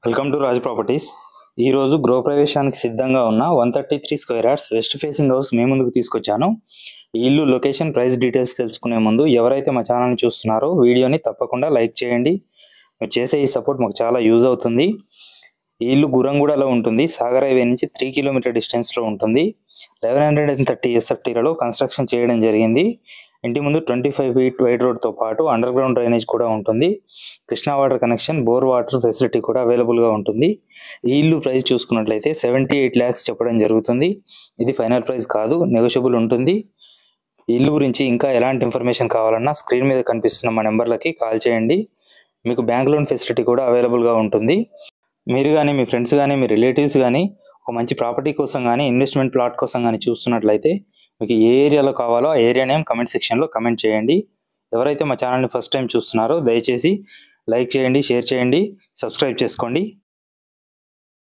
Welcome to Raj properties. ఈ రోజు గృహప్రవేశానికి సిద్ధంగా ఉన్న 133 square yards west facing house మీ ముందుకు తీసుకొచ్చాను. ఈ ఇల్లు లొకేషన్, ప్రైస్ డీటెయిల్స్ తెలుసుకునే ముందు ఎవరైతే మా ఛానల్ని చూస్తున్నారో వీడియోని తప్పకుండా లైక్ చేయండి. మీరు చేసే ఈ సపోర్ట్ మాకు చాలా యూజ్ అవుతుంది. ఈ ఇల్లు గురంగూడలో ఉంటుంది. సాగర్ హైవే నుంచి 3 కిలోమీటర్ డిస్టెన్స్లో ఉంటుంది. 1130 SFTలలో కన్స్ట్రక్షన్ చేయడం జరిగింది. ఇంటి ముందు 25 ఫీట్ వైడ్ రోడ్తో పాటు అండర్ గ్రౌండ్ డ్రైనేజ్ కూడా ఉంటుంది. Krishna water connection, bore water facility కూడా అవైలబుల్గా ఉంటుంది. ఈ ఇల్లు ప్రైస్ చూసుకున్నట్లయితే 78 lakhs చెప్పడం జరుగుతుంది. ఇది ఫైనల్ ప్రైస్ కాదు, నెగోషియబుల్ ఉంటుంది. ఈ ఇల్లు గురించి ఇంకా ఎలాంటి ఇన్ఫర్మేషన్ కావాలన్నా స్క్రీన్ మీద కనిపిస్తున్న మా నెంబర్లకి కాల్ చేయండి. మీకు బ్యాంక్ లోన్ ఫెసిలిటీ కూడా అవైలబుల్గా ఉంటుంది. మీరు కానీ, మీ ఫ్రెండ్స్ కానీ, మీ రిలేటివ్స్ కానీ ఒక మంచి ప్రాపర్టీ కోసం కానీ, ఇన్వెస్ట్మెంట్ ప్లాట్ కోసం కానీ చూస్తున్నట్లయితే మీకు ఏ ఏరియాలో కావాలో ఆ ఏరియా నేమ్ కమెంట్ సెక్షన్లో కమెంట్ చేయండి. ఎవరైతే మా ఛానల్ని ఫస్ట్ టైం చూస్తున్నారో దయచేసి లైక్ చేయండి, షేర్ చేయండి, సబ్స్క్రైబ్ చేసుకోండి.